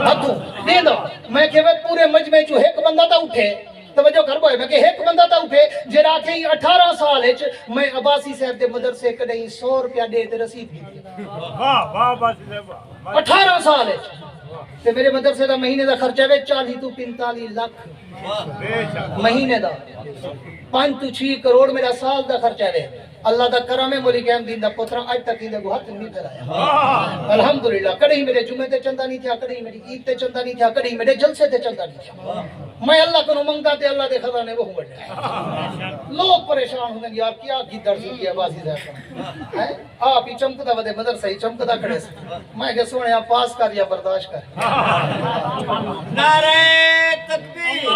हतू देदा मैं केवे पूरे मजमे चो एक बंदा ता उठे तवज्जो कर बोए मैं के एक बंदा ता उठे जेरा के 18 साल च मैं अब्बासी साहब दे मदरसे कदे 100 रुपया दे ते रसीद दी वाह वाह अब्बासी साहब 18 साल च ते मेरे मदरसे दा महीने दा खर्चा वे 40 तो 45 लाख महीने दा 5 तो 6 करोड़ मेरा साल दा खर्चा वे अल्लाह दा करम है मोली कहन दिन दा पुत्र आज तक इने हाथ नहीं फैलाया अल्हम्दुलिल्लाह कड़ी मेरे जुमे ते चंदा नहीं था कड़ी मेरी ईद ते चंदा नहीं था कड़ी मेरे जलसे ते चंदा नहीं था मैं अल्लाह को मंगता ते अल्लाह दे खजाने वो बड़े लोग परेशान होंगे यार क्या गिद्दड़ सी की आवाज़ साहब है आप ही चमकदा वदे मदरसा ही चमकदा खड़े मैं के सोने आप पास कर या बर्दाश्त कर नारे तकबीर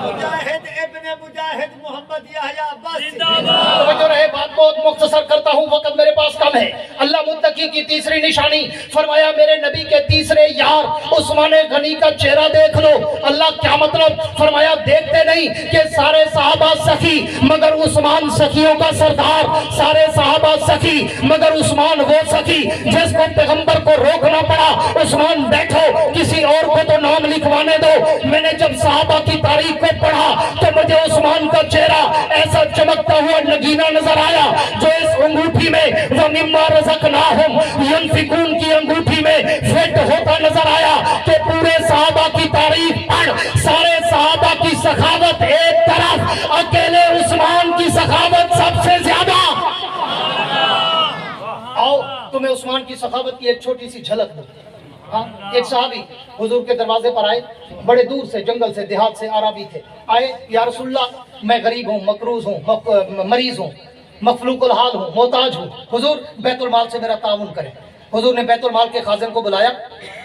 मुजाहिद इब्ने मुजाहिद मोहम्मद यहया अब्बासी जिंदाबाद तो रहे बात बहुत मुख्तसर करता हूँ वक्त मेरे पास कम है अल्लाह मुत्तकी की तीसरी निशानी फरमाया मेरे नबी के तीसरे यार उस्मान गनी का चेहरा देख लो अल्लाह क्या मतलब फरमाया देखते नहीं कि सारे सहाबा सखी मगर उस्मान सखियों का सरदार सारे सहाबा सखी मगर उस्मान वो सखी जिसको पैगंबर को रोकना पड़ा उस्मान बैठो किसी और को तो नाम लिखवाने दो मैंने जब सहाबा की तारीख को पढ़ा तो मुझे उस्मान का चेहरा ऐसा चमकता हुआ नगीना नजर आया जो इस अंगूठी में वो निम्मा रज़क़नाहुम यनफिकून की अंगूठी में फिट होता नजर आया कि पूरे सहाबा की तारीफ पढ़ सारे सहाबा की सखावत एक तरफ अकेले उस्मान की सखावत सबसे ज्यादा आओ तुम्हें उस्मान की सखावत की एक छोटी सी झलक दो हाँ एक साहबी हुजूर के दरवाजे पर आए बड़े दूर से जंगल से देहात से आराबी थे आए या रसूलल्लाह मैं गरीब हूँ मकरूज हूँ मरीज हूँ मफलूकुल हाल हूँ मोहताज हूँ हुजूर बैतुल माल से मेरा ताउन करें हुजूर ने बैतुल माल के खाजिन को बुलाया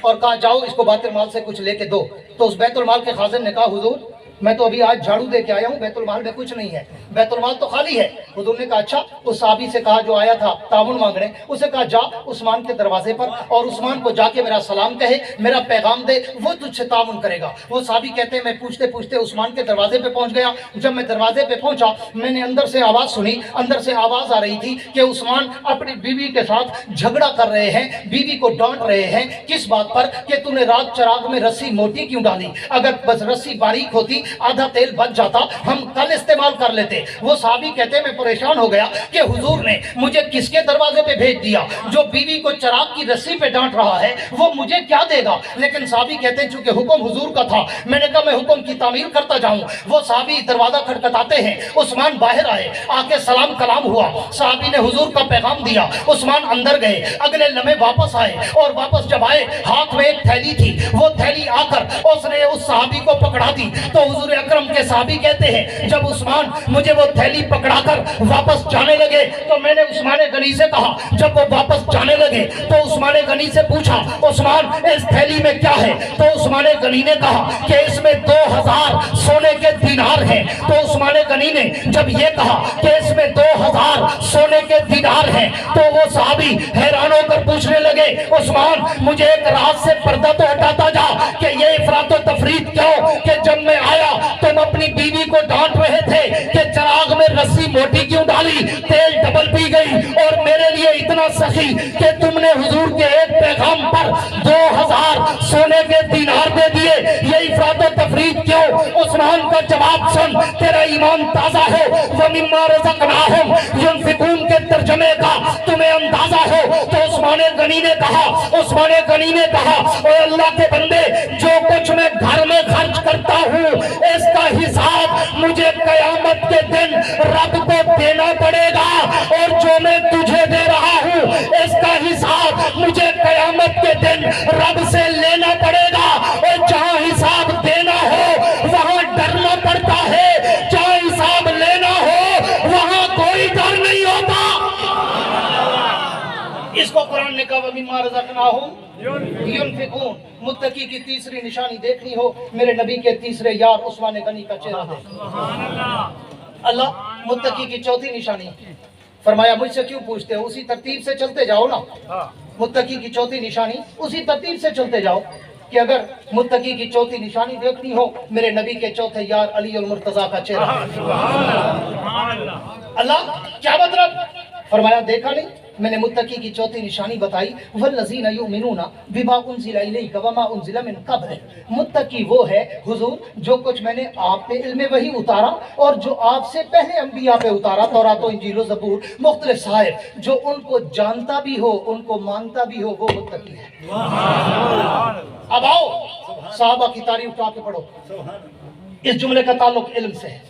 और कहा जाओ इसको बैतुल माल से कुछ लेके दो तो उस बैतुल माल के खाजिन ने कहा हुजूर मैं तो अभी आज झाड़ू दे के आया हूँ बैतुल माल में कुछ नहीं है बैतुल माल तो खाली है हुजूर ने कहा अच्छा उस साहबी से कहा जो आया था ताउन मांगने उसे कहा जा उस्मान के दरवाजे पर और उस्मान को जाके मेरा सलाम कहे मेरा पैगाम दे वो तुझसे ताउन करेगा वो साहबी कहते हैं मैं पूछते पूछते उस्मान के दरवाजे पे पहुंच गया जब मैं दरवाजे पे पहुंचा मैंने अंदर से आवाज सुनी अंदर से आवाज आ रही थी कि उस्मान अपनी बीवी के साथ झगड़ा कर रहे हैं बीवी को डांट रहे हैं किस बात पर कि तूने रात चराग में रस्सी मोटी क्यों डाली अगर बस रस्सी बारीक होती आधा तेल बच जाता हम कल इस्तेमाल कर लेते वो साहबी कहते मैं परेशान हो गया कि हुजूर ने मुझे किसके दरवाजे पे भेज दिया जो बीवी को चराग की रस्सी पे डांट रहा है वो मुझे क्या देगा लेकिन साहबी कहते हैं चूंकि हुक्म हुजूर का था मैंने कहा मैं हुक्म की तामील करता जाऊं वो साहबी दरवाजा खटखटाते हैं उस्मान बाहर आए आके सलाम कलाम हुआ साहबी ने हुजूर का पैगाम दिया उस्मान अंदर गए अगले लम्हे वापस आए और वापस जब आए हाथ में एक थैली थी वो थैली आकर उसने उस साहबी को पकड़ा दी तो हुजूर अकरम के साहबी कहते हैं जब उस्मान मुझे वो थैली पकड़ाकर वापस जाने लगे तो मैंने उस्मान गनी से कहा, जब वो वापस जाने लगे तो उस्मान गनी से पूछा, उस्मान इस थैली में क्या है? तो उस्मान गनी ने कहा कि इसमें 2000 सोने के दीनार हैं। तो उस्मान गनी ने जब ये कहा कि इसमें 2000 सोने के दीनार हैं तो वो साहबी हैरान होकर पूछने लगे, उस्मान मुझे एक रात से पर्दा तो हटाता जा कि ये इफरात व तफरीत क्यों कि जब मैं आया तुम अपनी बीवी को डांट रहे थे कि चिराग में रस्सी मोटी क्यों डाली, तेल डबल पी गई, और मेरे लिए इतना सखी कि तुमने हुजूर के एक पैगाम पर 2000 सोने के दीनार दे दिए, ये इफरात व तफरीत क्यों? उस्मान का जवाब सुन, तेरा ईमान ताजा हो। व मिम्मा रज़क़नाहुम युनफिकून के तर्जमे का तुम्हें अंदाजा हो। तो उस्मान गनी ने कहा, उस्मान गनी ने कहा, ओ अल्लाह के बंदे, जो कुछ मैं घर में खर्च करता हूँ इसका हिसाब मुझे कयामत के दिन रब को देना पड़ेगा, और जो मैं तुझे दे रहा हूँ इसका हिसाब मुझे कयामत के दिन रब से लेना पड़ेगा। और जहाँ हिसाब देना हो वहाँ डरना पड़ता है, जहाँ हिसाब लेना हो वहाँ कोई डर नहीं होता। इसको कुरान ने कहा मिम्मा रज़क़नाहुम युनफिकून। मुत्तकी की तीसरी निशानी देखनी हो, मेरे नबी के तीसरे यार उस्मान गनी का चेहरा देखो। अल्लाह मुत्तकी की चौथी निशानी फरमाया, मुझसे क्यों पूछते हो, उसी तरतीब से चलते जाओ ना। मुत्तकी की चौथी निशानी उसी तरतीब से चलते जाओ कि अगर मुत्तकी की चौथी निशानी देखनी हो, मेरे नबी के चौथे यार अली और मुर्तजा का चेहरा। अल्लाह क्या मतलब? फरमाया देखा नहीं, मैंने मुत्तकी की चौथी निशानी बताई, वल्लज़ीना युमिनूना बिमा उनज़िला इलैका वमा उनज़िला मिन क़ब्ल। मुत्तकी वो है हुजूर जो कुछ मैंने आप पे इल्म वही उतारा और जो आपसे पहले अंबिया पे उतारा, तौरात और इंजील और ज़बूर मुख्तलिफ साहिब, जो उनको जानता भी हो उनको मानता भी हो, वो मुत्तकी है। अब आओ सहाबा की तारीफ उठा के पढ़ो। इस जुमले का ताल्लुक इल्म से है।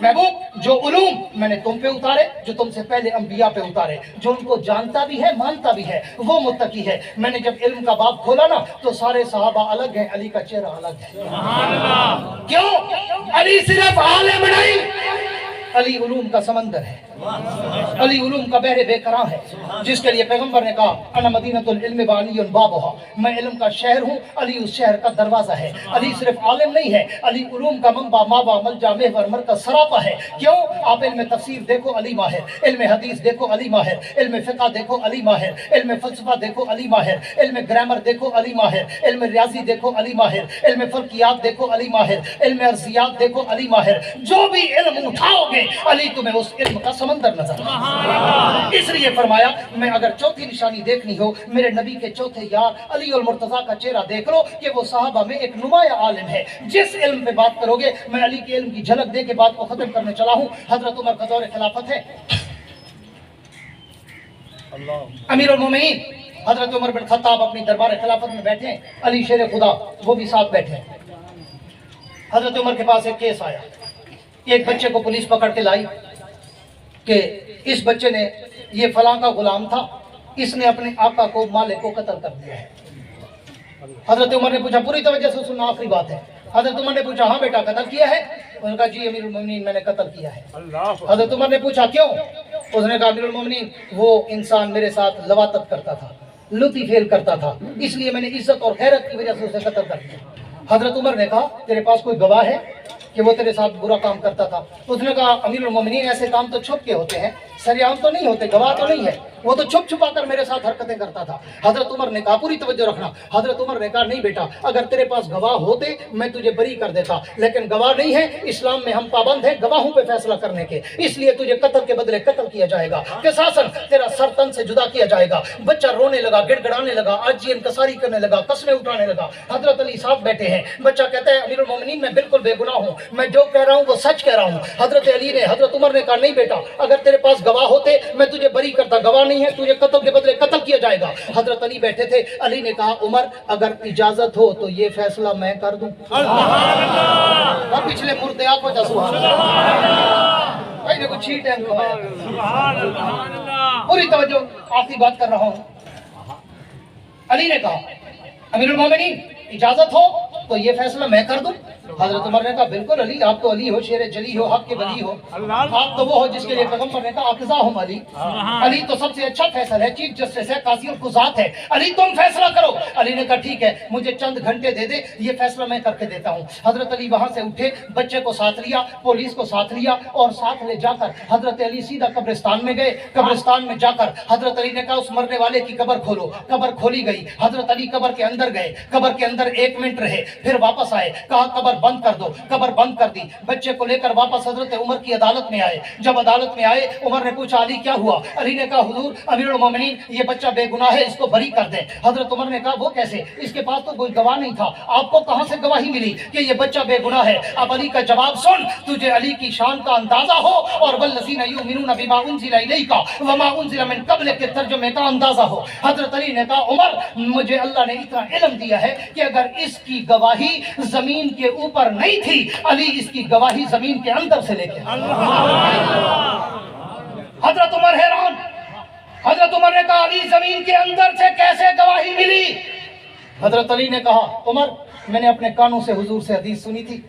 महबूब जो उलूम मैंने तुम पे उतारे, जो तुमसे पहले अंबिया पे उतारे, जो उनको जानता भी है मानता भी है, वो मुत्तकी है। मैंने जब इल्म का बाब खोला ना तो सारे सहाबा अलग हैं, अली का चेहरा अलग है। क्यों? अली सिर्फ आलिम नहीं, अली उलूम का समंदर है, अली उलूम का बहरे बेकरार है, जिसके लिए पैगंबर ने कहा अना मदीनतुल इल्म व अलीयुन बाबुहा, मैं इल्म का शहर हूँ, अली उस शहर का दरवाजा है। अली सिर्फ आलिम नहीं है, अली उलूम का मंबा मावा मलजा महवर मरकज सरापा है। क्यों? आप इल्म तफसीर देखो अली माहिर, इल्म हदीस देखो अली माहिर, इल्म फिक़ह देखो अली माहिर, इल्म फलसफा देखो अली माहिर, इल्म ग्रामर देखो अली माहिर, इल्म रियाजी देखो अली माहिर, इल्म फल्कियात देखो अली माहिर, इल्म अर्जियात देखो अली माहिर। जो भी इल्म उठाओगे अली तुम्हें उस इल्म का समंदर नजर। इसलिए फरमाया मैं अगर चौथी निशानी देखनी हो, मेरे नबी के चौथे यार अली और मुर्तजा का चेहरा देख लो कि वो सहाबा में एक नुमाया आलिम है। जिस इल्म पे बात करोगे, मैं अली के इल्म की झलक दे के बात को खत्म करने चला हूँ। हजरत उमर का दौर खिलाफत है, अमीरुल मोमिनीन हजरत उमर बिन खत्ताब अपनी दरबार खिलाफत में बैठे, अली शेर खुदा वो भी साथ बैठे। हजरत उमर के पास एक केस आया, एक बच्चे को पुलिस पकड़ के लाई कि इस बच्चे ने, ये फलां का गुलाम था, इसने अपने आका को मालिक को कत्ल कर दिया है। हजरत उमर ने पूछा, पूरी तवज्जो से सुनना, आखिरी बात है। हजरत उमर ने पूछा, हाँ बेटा कत्ल किया है? उसने कहा जी अमीरुल मोमिनीन मैंने कत्ल किया है। हजरत उमर ने पूछा क्यों? उसने कहा अमीरुल मोमिनीन वो इंसान मेरे साथ लवातत करता था, लुत्फ़ फेल करता था, इसलिए मैंने इज्जत और गैरत की वजह से उसे कत्ल कर दिया। हजरत उमर ने कहा तेरे पास कोई गवाह है कि वो तेरे साथ बुरा काम करता था? उसने कहा अमीरुल मोमिनीन ऐसे काम तो छुप के होते हैं, सरेआम तो नहीं होते, गवाह तो नहीं है, वो तो छुप छुपा कर मेरे साथ हरकतें करता था। हजरत उमर ने कहा, पूरी तवज्जो रखना, हजरत उमर ने कहा नहीं बेटा, अगर तेरे पास गवाह होते मैं तुझे बरी कर देता, लेकिन गवाह नहीं है, इस्लाम में हम पाबंद हैं गवाहों पे फैसला करने के, इसलिए तुझे कत्ल के बदले कत्ल किया जाएगा, किसासन तेरा सर तन से जुदा किया जाएगा। बच्चा रोने लगा, गिड़गिड़ाने लगा, आजी इनकसारी करने लगा, कस्में उठाने लगा। हजरत अली साहब बैठे हैं, बच्चा कहता है अमीरुल मोमिनीन मैं बिल्कुल बेगुनाह हूँ, मैं जो कह रहा हूँ वो सच कह रहा हूँ। हजरत अली ने, हजरत उमर ने कहा नहीं बेटा, अगर तेरे पास गवाह होते मैं तुझे बरी करता, गवाह नहीं है, तुझे कत्ल के बदले कत्ल किया जाएगा। हजरत अली बैठे थे, अली ने कहा उमर अगर इजाजत हो तो ये फैसला मैं कर दूं। और पिछले मुर्दे आंखों जा सुभान अल्लाह भाई ने कुछ छीट है पूरी तवज्जो, आखिरी बात कर रहा हूं। अली ने कहा अमीरुल मोमिनीन इजाजत हो तो ये फैसला मैं कर दूं। حضرت عمر نے کہا بالکل علی، آپ تو علی ہو، شیر جلی ہو، حق کے ولی ہو، آپ تو وہ ہو جس کے لیے پیغمبر نے کہا اقضاہم علی، علی تو سب سے اچھا فیصل ہے، چیف جسٹس ہے، قاضی القضات ہے، علی تم فیصلہ کرو۔ علی نے کہا ٹھیک ہے، مجھے چند گھنٹے دے دے، یہ فیصلہ میں کر کے دیتا ہوں۔ حضرت علی وہاں سے اٹھے، بچے کو ساتھ لیا، پولیس کو ساتھ لیا، اور ساتھ لے جا کر حضرت علی سیدھا قبرستان میں گئے۔ قبرستان میں جا کر حضرت علی نے کہا اس مرنے والے کی قبر کھولو۔ قبر کھولی گئی، حضرت علی قبر کے اندر گئے، قبر کے اندر 1 منٹ رہے، پھر واپس آئے، کہا قبر بند کر دو، قبر بند کر دی۔ بچے کو لے کر واپس حضرت عمر کی عدالت میں آئے۔ جب عدالت میں آئے، عمر نے پوچھا علی کیا ہوا؟ علی نے کہا حضور امیر المومنین یہ بچہ بے گناہ ہے، اس کو بری کر دیں۔ حضرت عمر نے کہا وہ کیسے؟ اس کے پاس تو کوئی گواہ نہیں تھا، آپ کو کہاں سے گواہی ملی کہ یہ بچہ بے گناہ ہے؟ اب علی کا جواب سن، تجھے علی کی شان کا اندازہ ہو اور والذین یؤمنون بما انزل الیک وما انزل من قبلک کے ترجمے کا اندازہ ہو۔ حضرت علی نے کہا عمر مجھے اللہ نے اتنا علم دیا ہے کہ اگر اس کی گواہی زمین کے اوپر نہیں تھی، علی اس کی گواہی زمین کے اندر سے لے کے حضرت عمر حیران۔ حضرت عمر نے کہا علی زمین کے اندر سے کیسے گواہی ملی؟ حضرت علی نے کہا عمر میں نے اپنے کانوں سے حضور سے حدیث سنی تھی،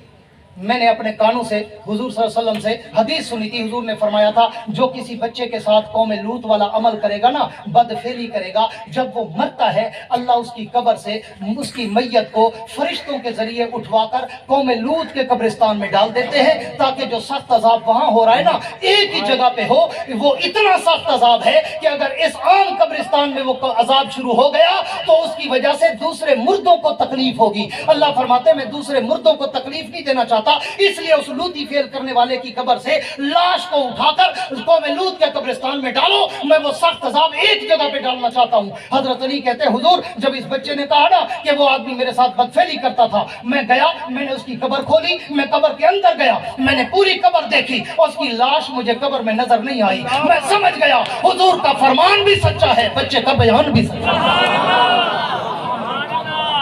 میں نے اپنے کانوں سے حضور صلی اللہ علیہ وسلم سے حدیث سنی تھی۔ حضور نے فرمایا تھا جو کسی بچے کے ساتھ قوم لوط والا عمل کرے گا نا، بدفعلی کرے گا، جب وہ مرتا ہے اللہ اس کی قبر سے اس کی میت کو فرشتوں کے ذریعے اٹھوا کر قوم لوط کے قبرستان میں ڈال دیتے ہیں، تاکہ جو سخت عذاب وہاں ہو رہا ہے نا ایک ہی جگہ پہ ہو۔ وہ اتنا سخت عذاب ہے کہ اگر اس عام قبرستان میں وہ عذاب شروع ہو گیا تو اس کی وجہ سے دوسرے مردوں کو تکلیف ہوگی۔ اللہ فرماتے ہیں میں دوسرے مردوں کو تکلیف نہیں دینا چاہتا، اس لیے اس لوطی فعل کرنے والے کی قبر سے لاش کو اٹھا کر قوم لوط کے قبرستان میں ڈالو، میں وہ سخت عذاب ایک جگہ پہ ڈالنا چاہتا ہوں۔ حضرت علی کہتے ہیں حضور جب اس بچے نے کہا نا کہ وہ آدمی میرے ساتھ بدفعلی کرتا تھا، میں گیا، میں نے اس کی قبر کھولی، میں قبر کے اندر گیا، میں نے پوری قبر دیکھی، اس کی لاش مجھے قبر میں نظر نہیں آئی، میں سمجھ گیا حضور کا فرمان بھی سچا ہے، بچے کا بیان بھی سچا ہے۔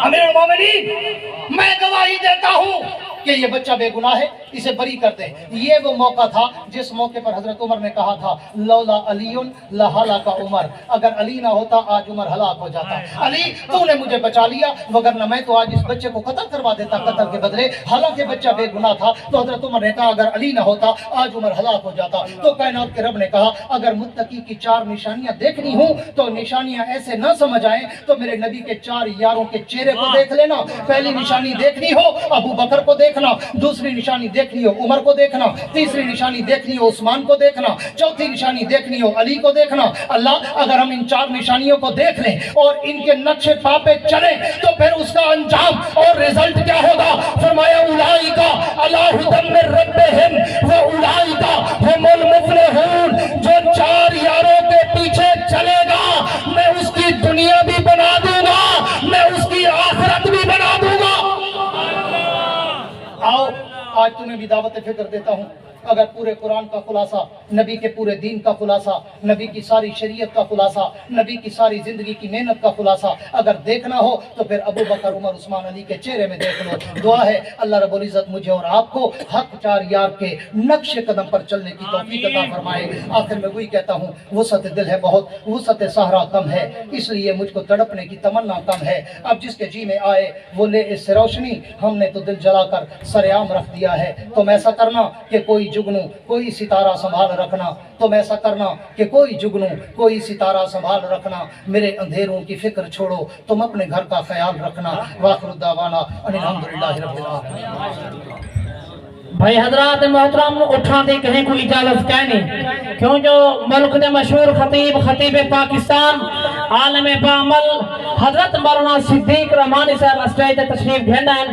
امیر المومنین میں گواہی دیتا ہوں کہ یہ بچہ بے گناہ ہے، اسے بری کر دیں۔ یہ وہ موقع تھا جس موقع پر حضرت عمر نے کہا تھا لولا علی لہلک عمر، اگر علی نہ ہوتا آج عمر ہلاک ہو جاتا۔ علی تو نے مجھے بچا لیا، وگرنہ میں تو آج اس بچے کو قتل کروا دیتا قتل کے بدلے، حالانکہ بچہ بے گناہ تھا۔ تو حضرت عمر نے کہا اگر علی نہ ہوتا آج عمر ہلاک ہو جاتا۔ تو کائنات کے رب نے کہا اگر متقی کی 4 نشانیاں دیکھنی ہوں تو نشانیاں ایسے نہ سمجھ آئیں تو میرے نبی کے 4 یاروں کے چہرے کو دیکھ لینا۔ پہلی نشانی دیکھنی ہو ابو بکر کو دیکھنا، دوسری نشانی دیکھنی ہو عمر کو دیکھنا، تیسری نشانی دیکھنی ہو عثمان کو دیکھنا، چوتھی نشانی دیکھنی ہو علی کو دیکھنا۔ اللہ اگر ہم ان 4 نشانیوں کو دیکھ لیں اور ان کے نقش پا پہ چلیں تو پھر اس کا انجام اور رزلٹ کیا ہوگا؟ فرمایا اولئک علی ھدی من ربہم واولئک ھم المفلحون۔ جو 4 یاروں کے پیچھے چلے گا میں اس کی دنیا بھی بنا دوں گا، میں اس کی آخرت بھی بنا دوں گا۔ آؤ آج تمہیں بھی دعوت فکر دیتا ہوں۔ اگر پورے قرآن کا خلاصہ، نبی کے پورے دین کا خلاصہ، نبی کی ساری شریعت کا خلاصہ، نبی کی ساری زندگی کی محنت کا خلاصہ اگر دیکھنا ہو تو پھر ابو بکر عمر عثمان علی کے چہرے میں دیکھ لو۔ دعا ہے اللہ رب العزت مجھے اور آپ کو حق 4 یار کے نقش قدم پر چلنے کی توفیق عطا فرمائے۔ آخر میں وہی کہتا ہوں وسعت دل ہے بہت، وسعت صحرا کم ہے، اس لیے مجھ کو تڑپنے کی تمنا کم ہے۔ اب جس کے جی میں آئے وہ لے اس سے روشنی، ہم نے تو دل جلا کر سرعام رکھ دیا ہے۔ تم ایسا کرنا کہ کوئی جگنو کوئی ستارہ سنبھال رکھنا، تم ایسا کرنا کہ کوئی جگنو کوئی ستارہ سنبھال رکھنا، میرے اندھیروں کی فکر چھوڑو تم اپنے گھر کا خیال رکھنا۔ وآخر دعوانا ان الحمدللہ رب العالمین۔ بھائی حضرات محترم اٹھا دے کہیں کوئی اجازت کہنی کیوں جو ملک دے مشہور خطیب پاکستان عالم بعمل حضرت مولانا صدیق رحمانی صاحب اسٹیج تے تشریف گھنڈا ہیں۔